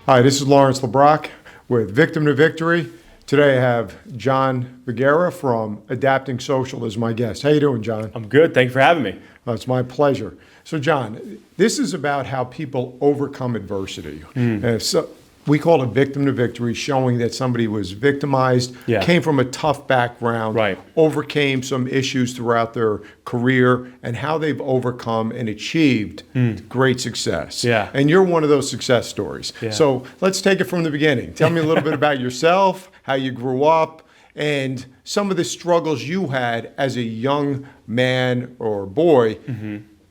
Hi, this is Lawrence LeBrocq with Victim to Victory. Today I have John Vagueiro from Adapting Social as my guest. How you doing, John? I'm good. Thank you for having me. It's my pleasure. So, John, this is about how people overcome adversity. So we call it Victim to Victory, showing that somebody was victimized, Yeah. came from a tough background, Right. overcame some issues throughout their career, and how they've overcome and achieved great success. Yeah. And you're one of those success stories. Yeah. So let's take it from the beginning. Tell me a little bit about yourself, how you grew up, and some of the struggles you had as a young man or boy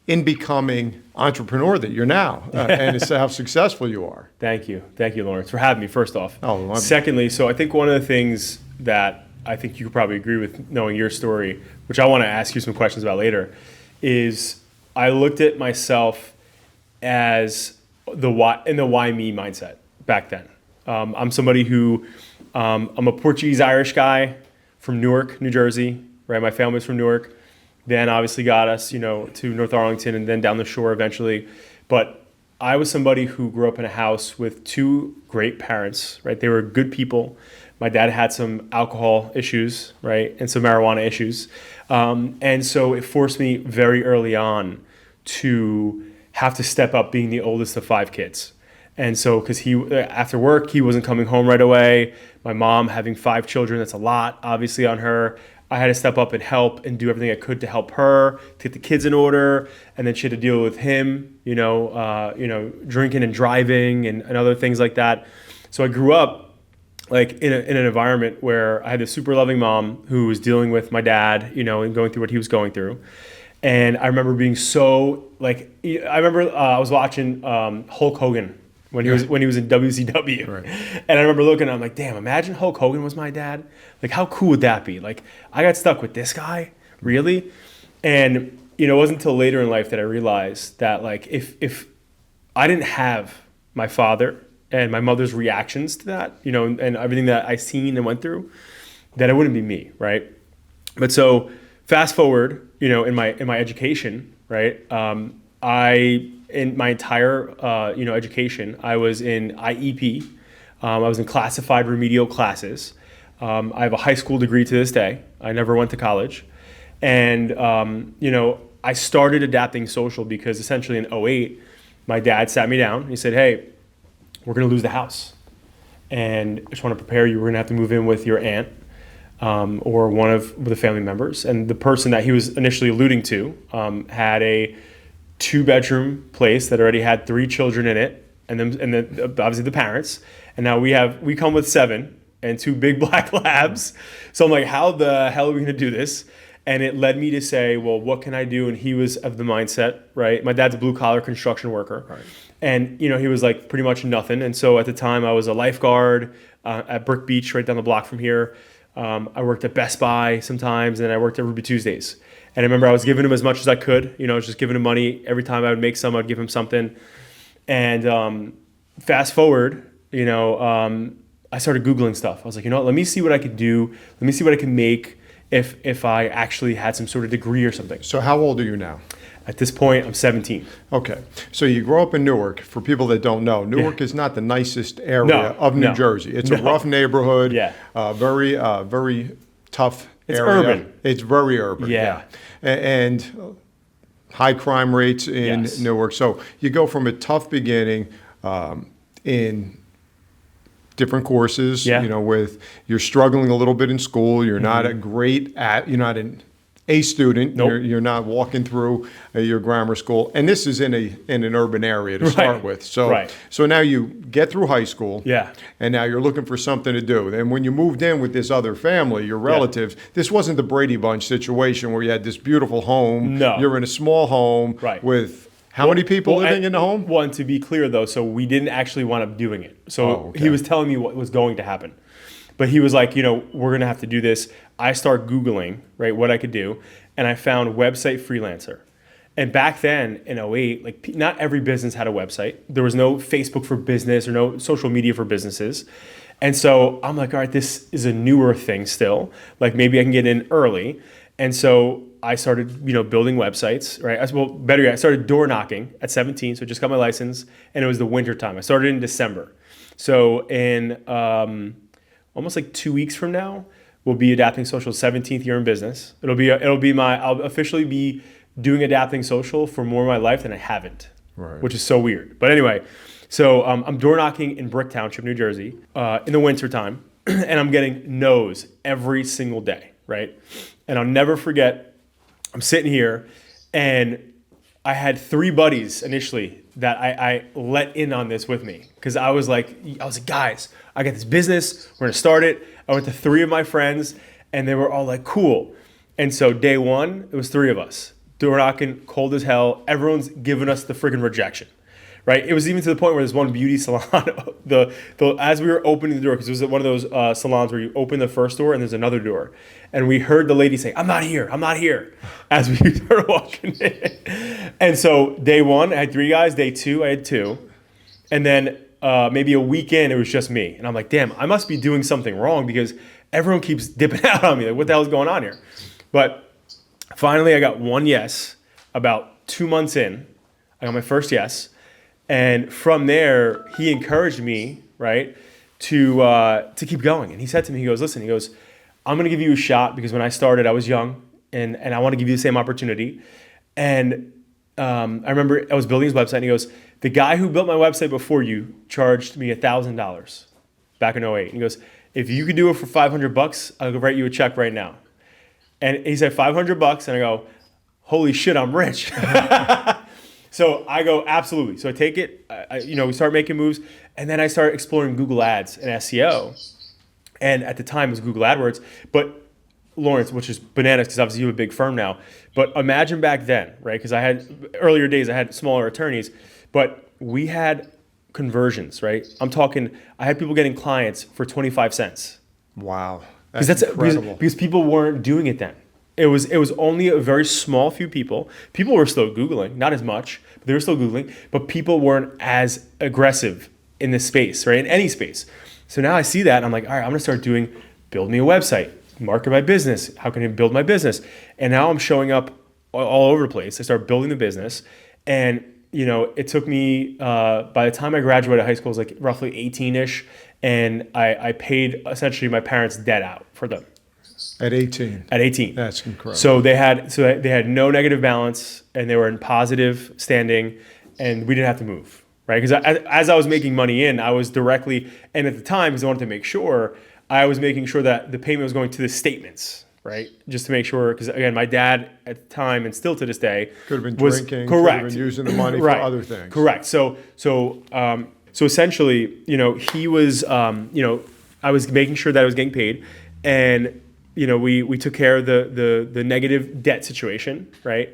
in becoming entrepreneur that you're now, and it's how successful you are. Thank you. Thank you, Lawrence, for having me, first off. Oh, I'm- Secondly, so I think one of the things that I think you could probably agree with knowing your story, which I want to ask you some questions about later, is I looked at myself as the why me mindset back then. I'm somebody who, I'm a Portuguese Irish guy from Newark, New Jersey, right? My family's from Newark. Then obviously got us, to North Arlington and then down the shore eventually. But I was somebody who grew up in a house with two great parents, right? They were good people. My dad had some alcohol issues, right? And some marijuana issues. And so it forced me very early on to have to step up being the oldest of five kids. And so, because after work, he wasn't coming home right away. My mom having five children, that's a lot, obviously, on her. I had to step up and help and do everything I could to help her, to get the kids in order, and then she had to deal with him, drinking and driving and other things like that. So I grew up like in an environment where I had a super loving mom who was dealing with my dad, and going through what he was going through. And I remember being so I was watching Hulk Hogan when he was in WCW. Right. And I remember looking, I'm like, damn, imagine Hulk Hogan was my dad. Like, how cool would that be? Like, I got stuck with this guy, really? And, it wasn't until later in life that I realized that, like, if I didn't have my father and my mother's reactions to that, and everything that I seen and went through, that it wouldn't be me, right? But so fast forward, in my education, right? In my entire, education, I was in IEP. I was in classified remedial classes. I have a high school degree to this day. I never went to college. And, I started adapting social because essentially in '08, my dad sat me down. He said, hey, we're going to lose the house. And I just want to prepare you. We're going to have to move in with your aunt or one of the family members. And the person that he was initially alluding to had a 2-bedroom place that already had 3 children in it, and then obviously the parents. And now we come with 7 and 2 big black labs. So I'm like, how the hell are we going to do this? And it led me to say, well, what can I do? And he was of the mindset, right? My dad's a blue collar construction worker. Right. And, he was like pretty much nothing. And so at the time I was a lifeguard at Brick Beach, right down the block from here. I worked at Best Buy sometimes, and I worked at Ruby Tuesdays. And I remember I was giving him as much as I could, I was just giving him money. Every time I would make some, I'd give him something. And fast forward, I started Googling stuff. I was like, let me see what I could do. Let me see what I can make if I actually had some sort of degree or something. So how old are you now? At this point, I'm 17. Okay. So you grew up in Newark. For people that don't know, Newark is not the nicest area of New Jersey. It's a rough neighborhood, very tough It's area. urban. It's very urban. Yeah. And high crime rates in Newark. So you go from a tough beginning in different courses, with you're struggling a little bit in school. You're not you're not an A student. Nope. You're not walking through your grammar school. And this is in an urban area to start with. So so now you get through high school. Yeah. And now you're looking for something to do. And when you moved in with this other family, your relatives, this wasn't the Brady Bunch situation where you had this beautiful home. No. You're in a small home with how many people living in the home? Well, and to be clear though, so we didn't actually wind up doing it. So he was telling me what was going to happen. But he was like, we're going to have to do this. I start Googling, right, what I could do. And I found website freelancer. And back then in '08, like not every business had a website. There was no Facebook for business or no social media for businesses. And so I'm like, all right, this is a newer thing still. Like maybe I can get in early. And so I started, building websites, right? Well, better yet, I started door knocking at 17. So I just got my license and it was the winter time. I started in December. So in almost like 2 weeks from now, we'll be Adapting Social's 17th year in business. I'll officially be doing Adapting Social for more of my life than I haven't, Right. which is so weird. But anyway, so I'm door knocking in Brick Township, New Jersey, in the wintertime, and I'm getting no's every single day, right? And I'll never forget, I'm sitting here, and I had 3 buddies initially that I let in on this with me, because I was like, guys, I got this business, we're gonna start it. I went to 3 of my friends, and they were all like, cool. And so day 1, it was 3 of us. Door knocking, cold as hell. Everyone's giving us the friggin' rejection, right? It was even to the point where there's one beauty salon, as we were opening the door, because it was one of those salons where you open the first door and there's another door. And we heard the lady say, I'm not here, as we started walking in. And so day 1, I had 3 guys. Day 2, I had 2. And then maybe a week in, it was just me. And I'm like, damn, I must be doing something wrong, because everyone keeps dipping out on me. Like, what the hell is going on here? But finally, I got 1 yes. About 2 months in, I got my first yes. And from there, he encouraged me, right, to keep going. And he said to me, he goes, listen, I'm going to give you a shot, because when I started, I was young, and I want to give you the same opportunity. And I remember I was building his website, and he goes, the guy who built my website before you charged me $1,000 back in '08. And he goes, if you could do it for $500, I'll go write you a check right now. And he said $500, and I go, holy shit, I'm rich. So I go, absolutely. So I take it, we start making moves, and then I start exploring Google Ads and SEO. And at the time it was Google AdWords, but Lawrence, which is bananas, because obviously you have a big firm now. But imagine back then, right? Because earlier days, I had smaller attorneys, but we had conversions, right? I'm talking, I had people getting clients for 25 cents. Wow. That's incredible. Because people weren't doing it then. It was only a very small few people. People were still Googling, not as much, but they were still Googling, but people weren't as aggressive in this space, right? In any space. So now I see that, and I'm like, all right, I'm gonna start build me a website, market my business. How can I build my business? And now I'm showing up all over the place. I start building the business, and it took me, by the time I graduated high school, it was like roughly 18-ish, and I paid essentially my parents' debt out for them. At 18. At 18. That's incredible. So they had no negative balance, and they were in positive standing, and we didn't have to move, right? Because as I was making money in, I was directly, and at the time, because I wanted to make sure, I was making sure that the payment was going to the statements, right? Just to make sure, because again, my dad at the time, and still to this day, could have been was drinking, correct. Could have been using the money right. for other things. Correct. So essentially, he was, I was making sure that I was getting paid, and we took care of the negative debt situation, right?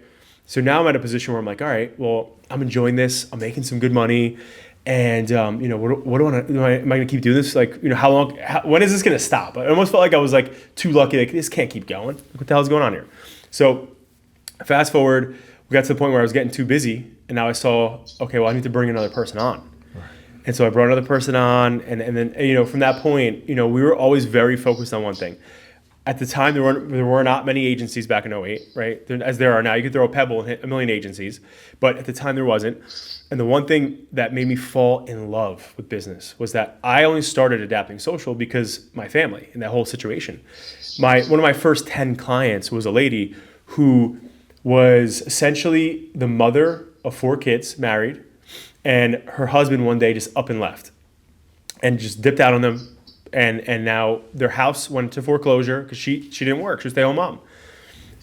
So now I'm at a position where I'm like, all right, well, I'm enjoying this. I'm making some good money, and what do I? Am I going to keep doing this? Like, how long? When is this going to stop? I almost felt like I was like too lucky. Like, this can't keep going. What the hell is going on here? So fast forward, we got to the point where I was getting too busy, and now I saw, okay, well, I need to bring another person on. And so I brought another person on, and then from that point, we were always very focused on one thing. At the time, there were not many agencies back in '08, right? As there are now. You could throw a pebble and hit a million agencies, but at the time there wasn't. And the one thing that made me fall in love with business was that I only started Adapting Social because my family and that whole situation. One of my first 10 clients was a lady who was essentially the mother of 4 kids, married, and her husband one day just up and left and just dipped out on them. And now their house went to foreclosure because she didn't work. She was a stay-at-home mom.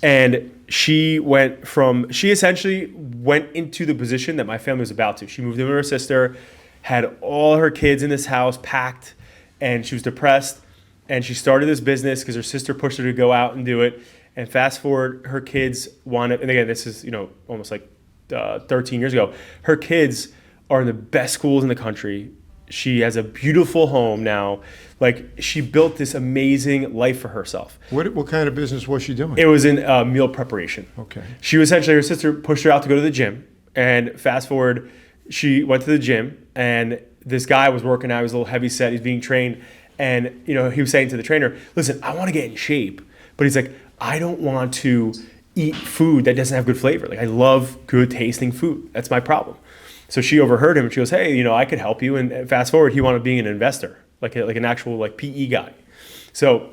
And she essentially went into the position that my family was about to. She moved in with her sister, had all her kids in this house packed, and she was depressed. And she started this business because her sister pushed her to go out and do it. And fast forward, her kids wanted, and again, this is almost like 13 years ago. Her kids are in the best schools in the country. She has a beautiful home now. Like, she built this amazing life for herself. What kind of business was she doing? It was in meal preparation. Okay. She was essentially, her sister pushed her out to go to the gym. And fast forward, she went to the gym, and this guy was working out. He was a little heavy set. He's being trained. And, he was saying to the trainer, listen, I want to get in shape. But he's like, I don't want to eat food that doesn't have good flavor. Like, I love good tasting food. That's my problem. So she overheard him and she goes, hey, I could help you. And fast forward, he wound up being an investor, like an actual like PE guy. So,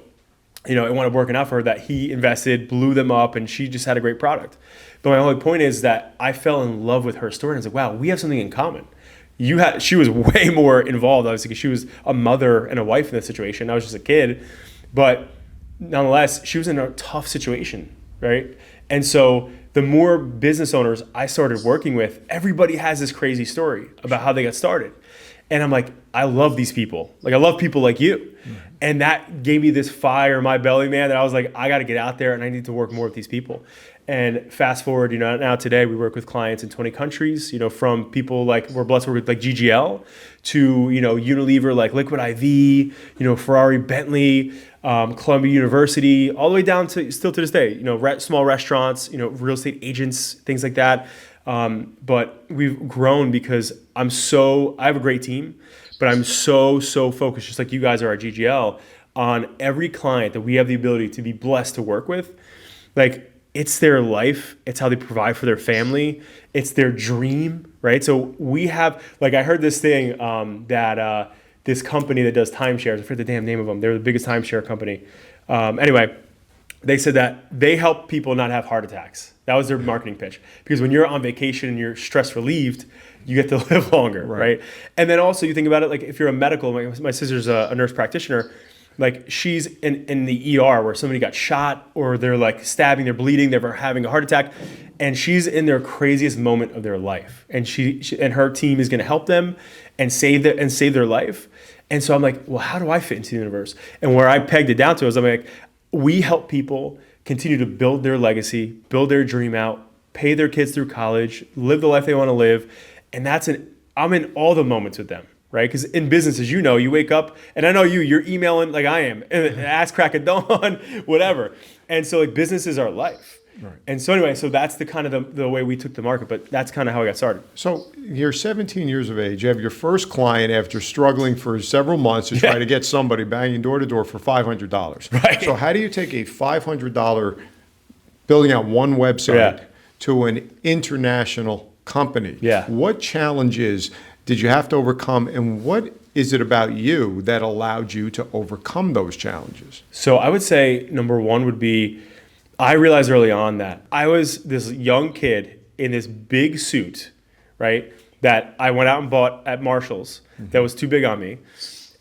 it wound up working out for her that he invested, blew them up, and she just had a great product. But my only point is that I fell in love with her story. And I was like, wow, we have something in common. She was way more involved, obviously, because she was a mother and a wife in this situation. I was just a kid. But nonetheless, she was in a tough situation, right? And so the more business owners I started working with, everybody has this crazy story about how they got started. And I'm like, I love these people. Like, I love people like you. Mm-hmm. And that gave me this fire in my belly, man, that I was like, I got to get out there and I need to work more with these people. And fast forward, now today we work with clients in 20 countries, from people like, we're blessed to work with like GGL to, Unilever, like Liquid IV, Ferrari, Bentley, Columbia University, all the way down to still to this day, small restaurants, real estate agents, things like that. But we've grown because I have a great team, but I'm so focused, just like you guys are at GGL, on every client that we have the ability to be blessed to work with. Like, it's their life. It's how they provide for their family. It's their dream, right? So we have, like, I heard this thing that this company that does timeshares, I forget the damn name of them. They're the biggest timeshare company. Anyway, they said that they help people not have heart attacks. That was their marketing pitch. Because when you're on vacation and you're stress relieved, you get to live longer, right? And then also you think about it, like if you're a medical, my sister's a nurse practitioner, like she's in the ER where somebody got shot or they're like stabbing, they're bleeding, they're having a heart attack, and she's in their craziest moment of their life. And she and her team is going to help them and save their life. And so I'm like, well, how do I fit into the universe? And where I pegged it down to is I'm like, we help people continue to build their legacy, build their dream out, pay their kids through college, live the life they want to live. And I'm in all the moments with them. Right? Because in business, as you know, you wake up, and I know you're emailing like I am, ass crack of dawn, whatever. And so like business is our life. Right. And so anyway, so that's the kind of the way we took the market, but that's kind of how I got started. So you're 17 years of age. You have your first client after struggling for several months to try to get somebody banging door to door for $500. Right. So how do you take a $500 building out one website to an international company? Yeah. What challenges did you have to overcome, and what is it about you that allowed you to overcome those challenges? So I would say number one would be, I realized early on that I was this young kid in this big suit, right, that I went out and bought at Marshall's that was too big on me.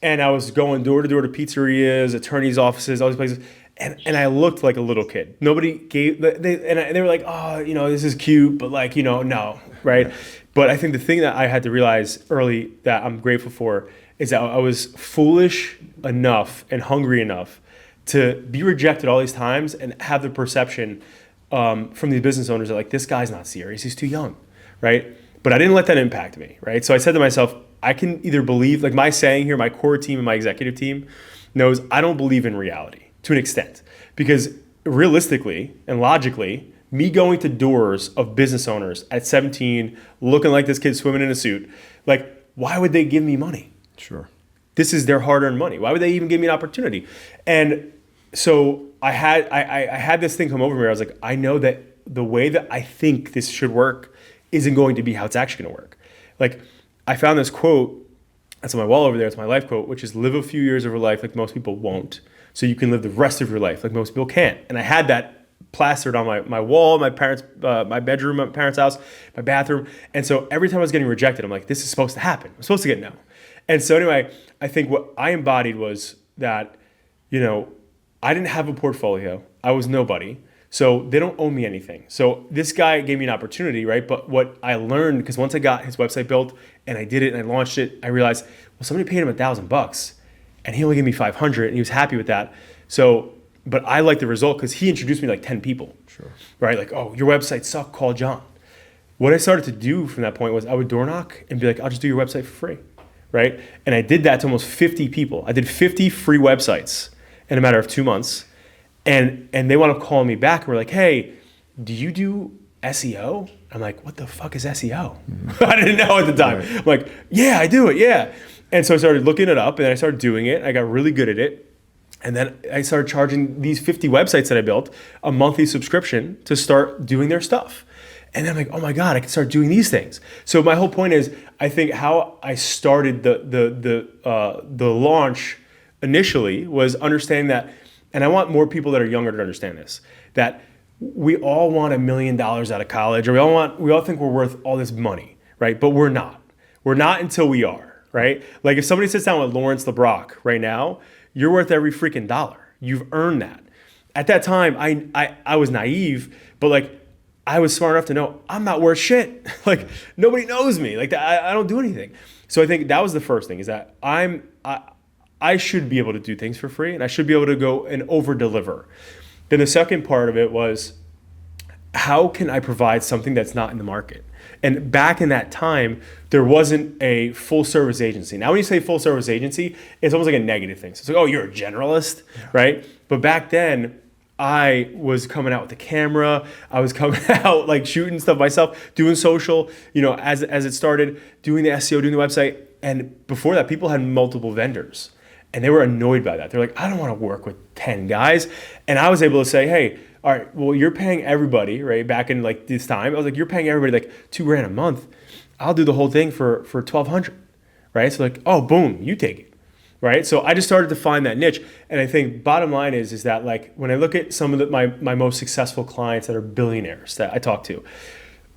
And I was going door to door to pizzerias, attorneys' offices, all these places. And I looked like a little kid. Nobody gave, they were like, oh, this is cute, but like, no, right? Yeah. But I think the thing that I had to realize early that I'm grateful for is that I was foolish enough and hungry enough to be rejected all these times and have the perception from these business owners that like, this guy's not serious, he's too young, right? But I didn't let that impact me, right? So I said to myself, I can either believe, like my saying here, my core team and my executive team knows I don't believe in reality to an extent. Because realistically and logically, me going to doors of business owners at 17, looking like this kid swimming in a suit, like, why would they give me money? Sure. This is their hard-earned money. Why would they even give me an opportunity? And so I had this thing come over me where I was like, I know that the way that I think this should work isn't going to be how it's actually going to work. Like, I found this quote that's on my wall over there. It's my life quote, which is live a few years of your life like most people won't, so you can live the rest of your life like most people can't. And I had that plastered on my wall, my bedroom, my parents' house, my bathroom. And so every time I was getting rejected, I'm like, this is supposed to happen. I'm supposed to get no. And so anyway, I think what I embodied was that, I didn't have a portfolio. I was nobody. So they don't owe me anything. So this guy gave me an opportunity, right? But what I learned, because once I got his website built and I did it and I launched it, I realized, well, somebody paid him $1,000 and he only gave me 500 and he was happy with that. So, but I liked the result because he introduced me to like 10 people, sure, right? Like, oh, your website sucks, call John. What I started to do from that point was I would door knock and be like, I'll just do your website for free, right? And I did that to almost 50 people. I did 50 free websites in a matter of 2 months. And they wound up calling me back and were like, hey, do you do SEO? I'm like, what the fuck is SEO? Mm-hmm. I didn't know at the time. Right. I'm like, yeah, I do it, yeah. And so I started looking it up and then I started doing it. I got really good at it. And then I started charging these 50 websites that I built a monthly subscription to start doing their stuff. And then I'm like, oh my God, I can start doing these things. So my whole point is, I think how I started the launch initially was understanding that, and I want more people that are younger to understand this, that we all want $1 million out of college, or we all think we're worth all this money, right? But we're not. We're not until we are, right? Like if somebody sits down with Lawrence LeBrocq right now, you're worth every freaking dollar. You've earned that. At that time, I was naive, but like I was smart enough to know I'm not worth shit. Like nobody knows me. Like I don't do anything. So I think that was the first thing, is that I should be able to do things for free, and I should be able to go and over deliver. Then the second part of it was, how can I provide something that's not in the market? And back in that time, there wasn't a full service agency. Now, when you say full service agency, it's almost like a negative thing. So it's like, oh, you're a generalist, right? But back then, I was coming out with the camera. I was coming out like shooting stuff myself, doing social, as it started, doing the SEO, doing the website. And before that, people had multiple vendors. And they were annoyed by that. They're like, I don't want to work with 10 guys. And I was able to say, hey, all right, well, you're paying everybody, right? Back in like this time, I was like, you're paying everybody like $2,000 a month. I'll do the whole thing for $1,200, right? So like, oh, boom, you take it, right? So I just started to find that niche. And I think bottom line is that like, when I look at some of my most successful clients that are billionaires that I talk to,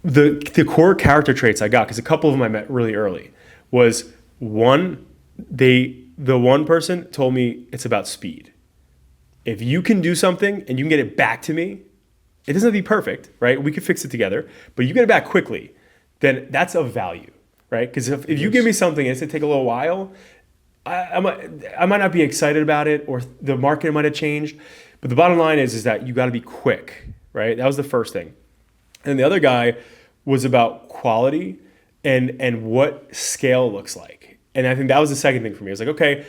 the core character traits I got, because a couple of them I met really early, was one, the one person told me it's about speed. If you can do something and you can get it back to me, it doesn't have to be perfect, right? We could fix it together, but you get it back quickly, then that's of value, right? Because if you give me something and it's gonna take a little while, I might not be excited about it, or the market might have changed. But the bottom line is that you gotta be quick, right? That was the first thing. And the other guy was about quality and what scale looks like. And I think that was the second thing for me. I was like, okay,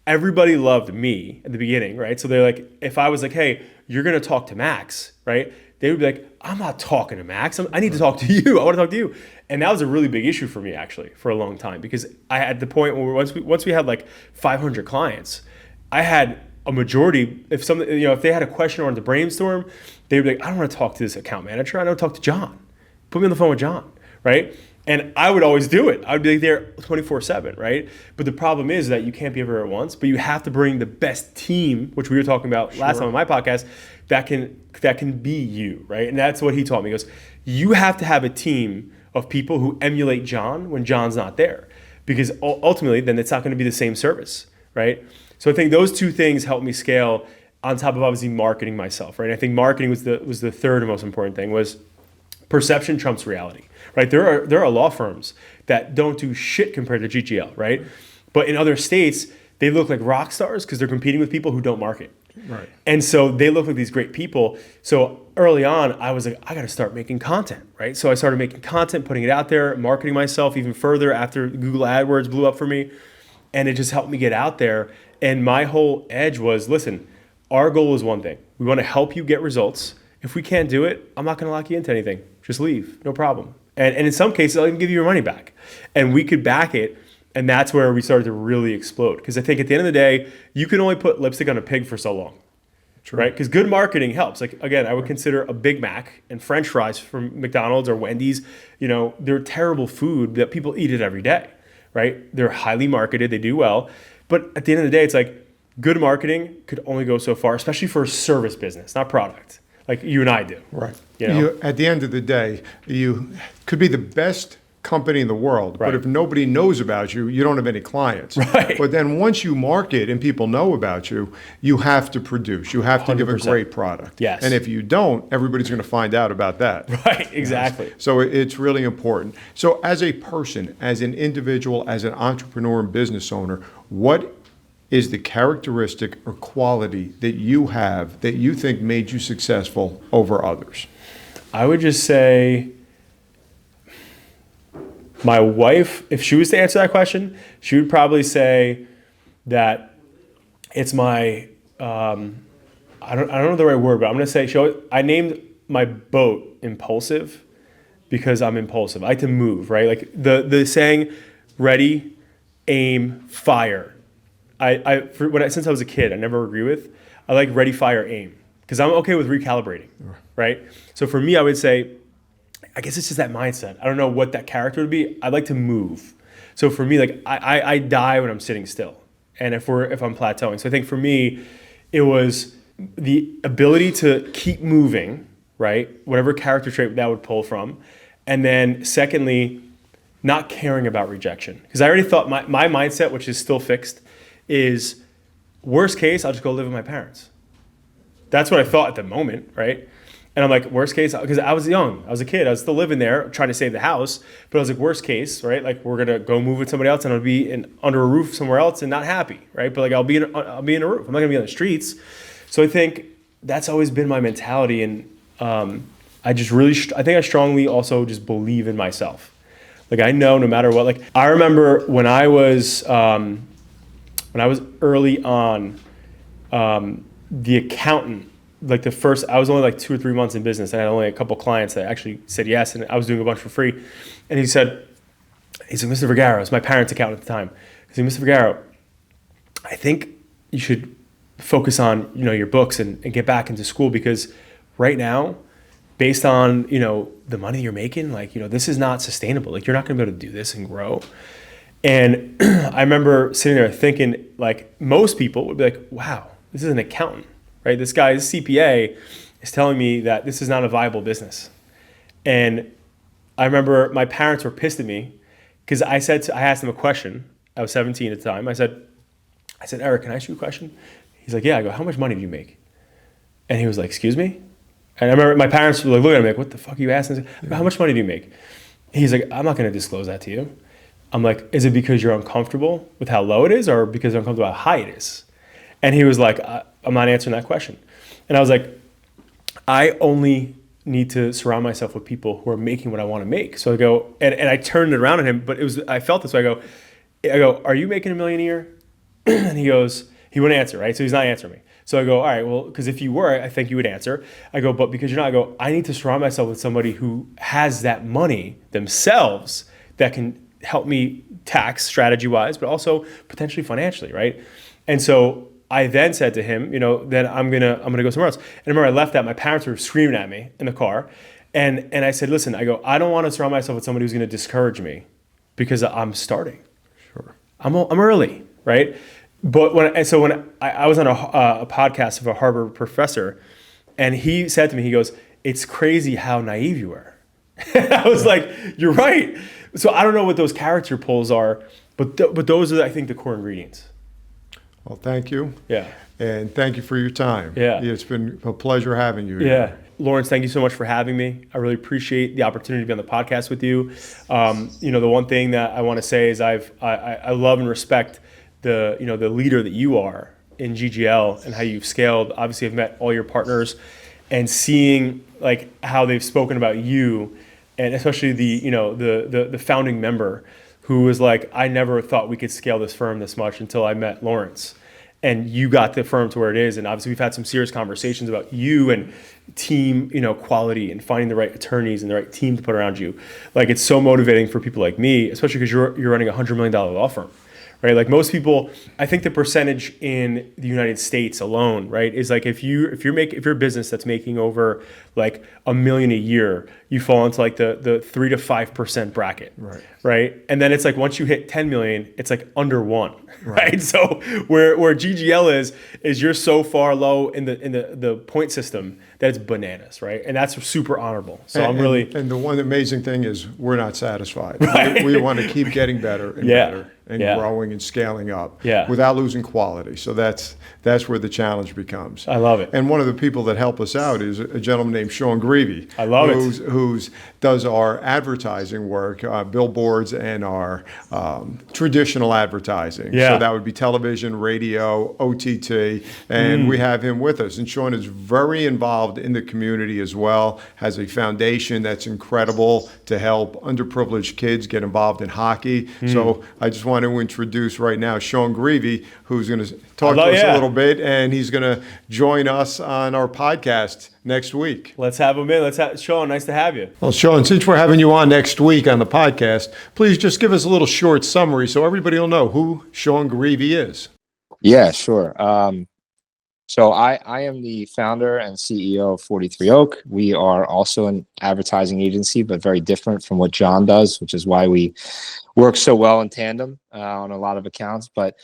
everybody loved me at the beginning, right? So they're like, if I was like, hey, you're going to talk to Max, right? They would be like, I'm not talking to Max. I need to talk to you. I want to talk to you. And that was a really big issue for me, actually, for a long time, because I had the point where once we had like 500 clients, I had a majority, if they had a question or wanted to brainstorm, they would be like, I don't want to talk to this account manager. I don't talk to John. Put me on the phone with John, right? And I would always do it. I would be there 24/7, right? But the problem is that you can't be everywhere at once, but you have to bring the best team, which we were talking about last time on my podcast, that can be you, right? And that's what he taught me. He goes, you have to have a team of people who emulate John when John's not there, because ultimately then it's not going to be the same service, right? So I think those two things helped me scale, on top of obviously marketing myself, right? I think marketing was the third most important thing, was perception trumps reality, right? There are law firms that don't do shit compared to GGL, right? But in other states, they look like rock stars because they're competing with people who don't market. Right. And so they look like these great people. So early on, I was like, I got to start making content, right? So I started making content, putting it out there, marketing myself even further after Google AdWords blew up for me. And it just helped me get out there. And my whole edge was, listen, our goal is one thing. We want to help you get results. If we can't do it, I'm not going to lock you into anything. Just leave, no problem. And in some cases, I'll even give you your money back. And we could back it. And that's where we started to really explode. Because I think at the end of the day, you can only put lipstick on a pig for so long. True. Right? Because good marketing helps. Like, again, I would consider a Big Mac and French fries from McDonald's or Wendy's, they're terrible food that people eat it every day, right? They're highly marketed, they do well. But at the end of the day, it's like good marketing could only go so far, especially for a service business, not product, like you and I do. Right. At the end of the day, you could be the best company in the world, right, but if nobody knows about you, you don't have any clients. Right. But then once you market and people know about you, you have to produce. You have to 100%. Give a great product. Yes. And if you don't, everybody's going to find out about that. Right, exactly. Yes. So it's really important. So as a person, as an individual, as an entrepreneur and business owner, what is the characteristic or quality that you have that you think made you successful over others? I would just say, my wife, if she was to answer that question, she would probably say that it's my, I don't know the right word, but I'm going to say, I named my boat Impulsive because I'm impulsive. I like to move, right? Like the saying, ready, aim, fire. Since I was a kid, I never agree with. I like ready, fire, aim because I'm okay with recalibrating, right? So for me, I would say, I guess it's just that mindset. I don't know what that character would be. I'd like to move. So for me, like I die when I'm sitting still, and if I'm plateauing. So I think for me, it was the ability to keep moving, right? Whatever character trait that would pull from, and then secondly, not caring about rejection. Because I already thought my mindset, which is still fixed, is worst case, I'll just go live with my parents. That's what I thought at the moment, right? And I'm like, worst case, because I was young, I was a kid, I was still living there trying to save the house, but I was like, worst case, right? Like we're gonna go move with somebody else and I'll be under a roof somewhere else and not happy, right? But like I'll be in a roof. I'm not gonna be on the streets. So I think that's always been my mentality, and I think I strongly also just believe in myself. Like I know no matter what. Like I remember when I was early on, the accountant. Like I was only like 2 or 3 months in business, and I had only a couple clients that actually said yes, and I was doing a bunch for free. And he's like, Mr. Vagueiro, it's my parents' accountant at the time. He's like, Mr. Vagueiro, I think you should focus on, your books and get back into school, because right now, based on, the money you're making, like, this is not sustainable. Like you're not gonna be able to do this and grow. And I remember sitting there thinking, like, most people would be like, wow, this is an accountant. Right, this CPA is telling me that this is not a viable business. And I remember my parents were pissed at me because I asked them a question. I was 17 at the time. I said, Eric, can I ask you a question? He's like, yeah. I go, how much money do you make? And he was like, excuse me? And I remember my parents were like, looking at me like, what the fuck are you asking? I go, how much money do you make? He's like, I'm not going to disclose that to you. I'm like, is it because you're uncomfortable with how low it is, or because you're uncomfortable with how high it is? And he was like, I'm not answering that question. And I was like, I only need to surround myself with people who are making what I want to make. So I go, and I turned it around on him, but I felt this way. I go, are you making $1 million a year? And he goes, he wouldn't answer, right? So he's not answering me. So I go, all right, well, because if you were, I think you would answer. I go, but because you're not, I go, I need to surround myself with somebody who has that money themselves that can help me tax strategy-wise, but also potentially financially, right? And so I then said to him, then I'm gonna go somewhere else. And I remember I left that, my parents were screaming at me in the car. And I said, listen, I go, I don't want to surround myself with somebody who's gonna discourage me because I'm starting. Sure. I'm early, right? But when I was on a podcast of a Harvard professor, and he said to me, he goes, it's crazy how naive you were. I was like, you're right. So I don't know what those character pulls are, but those are, I think, the core ingredients. Well, thank you. Yeah. And thank you for your time. Yeah. It's been a pleasure having you here. Yeah. Lawrence, thank you so much for having me. I really appreciate the opportunity to be on the podcast with you. The one thing that I want to say is I love and respect the leader that you are in GGL and how you've scaled. Obviously, I've met all your partners, and seeing like how they've spoken about you, and especially the founding member, who was like, I never thought we could scale this firm this much until I met Lawrence. And you got the firm to where it is. And obviously we've had some serious conversations about you and team, quality, and finding the right attorneys and the right team to put around you. Like, it's so motivating for people like me, especially because you're running a $100 million law firm, right? Like most people, I think the percentage in the United States alone, right, is like if you're a business that's making over like $1 million a year, you fall into like the 3 to 5% bracket, right? And then it's like once you hit 10 million, it's like under 1, right? So where GGL is you're so far low in the point system that it's bananas, right? And that's super honorable. So and the one amazing thing is we're not satisfied. Right? We want to keep getting better and better and growing and scaling up without losing quality. So that's where the challenge becomes. I love it. And one of the people that help us out is a gentleman named Sean Greavy. I love it. Who does our advertising work, billboards and our traditional advertising. Yeah. So that would be television, radio, OTT, and we have him with us. And Sean is very involved in the community as well, has a foundation that's incredible to help underprivileged kids get involved in hockey. So I just want to introduce right now Sean Greavy, who's going to talk to us a little bit, and he's going to join us on our podcast next week. Let's have him in. Sean, nice to have you. Well, Sean, since we're having you on next week on the podcast, please just give us a little short summary so everybody will know who Sean Greavy is. Yeah, sure. So I am the founder and CEO of 43 Oak. We are also an advertising agency, but very different from what John does, which is why we work so well in tandem on a lot of accounts. But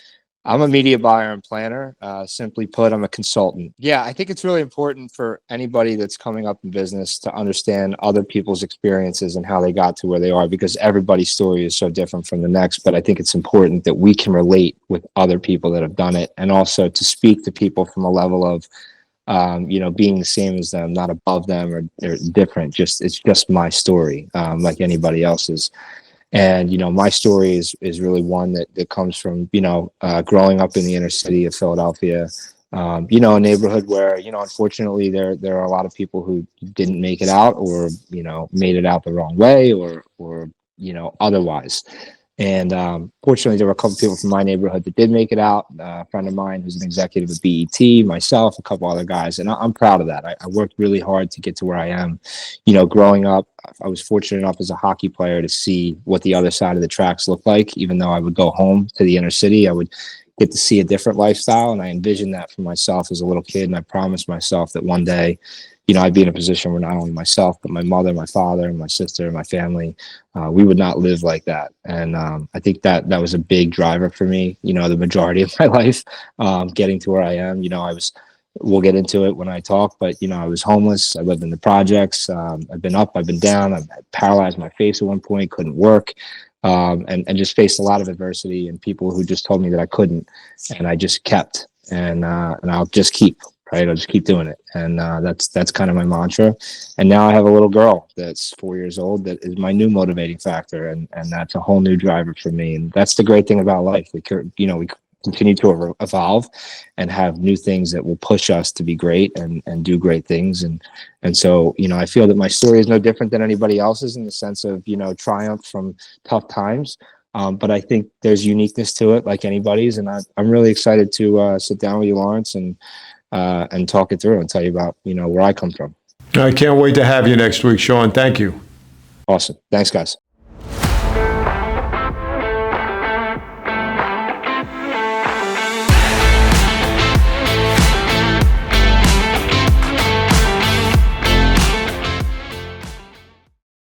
I'm a media buyer and planner. Simply put, I'm a consultant. Yeah, I think it's really important for anybody that's coming up in business to understand other people's experiences and how they got to where they are, because everybody's story is so different from the next. But I think it's important that we can relate with other people that have done it, and also to speak to people from a level of, being the same as them, not above them or different. It's just my story, like anybody else's. And, my story is really one that comes from, growing up in the inner city of Philadelphia, a neighborhood where, unfortunately there are a lot of people who didn't make it out, or, made it out the wrong way, or, otherwise. And fortunately, there were a couple of people from my neighborhood that did make it out. A friend of mine who's an executive at BET, myself, a couple other guys, and I'm proud of that. I worked really hard to get to where I am. Growing up, I was fortunate enough as a hockey player to see what the other side of the tracks looked like. Even though I would go home to the inner city, I would get to see a different lifestyle, and I envisioned that for myself as a little kid. And I promised myself that one day, I'd be in a position where not only myself, but my mother, my father, my sister, and my family, we would not live like that. And I think that was a big driver for me, the majority of my life, getting to where I am. We'll get into it when I talk, but, I was homeless. I lived in the projects. I've been up, I've been down. I've paralyzed my face at one point, couldn't work, and just faced a lot of adversity and people who just told me that I couldn't. And I just kept, and I'll just keep. Right, I'll just keep doing it, and that's kind of my mantra. And now I have a little girl that's 4 years old that is my new motivating factor, and that's a whole new driver for me. And that's the great thing about life. We continue to evolve and have new things that will push us to be great and do great things. And so I feel that my story is no different than anybody else's in the sense of triumph from tough times. But I think there's uniqueness to it, like anybody's, and I'm really excited to sit down with you, Lawrence, and talk it through and tell you about, where I come from. I can't wait to have you next week, Sean. Thank you. Awesome. Thanks, guys.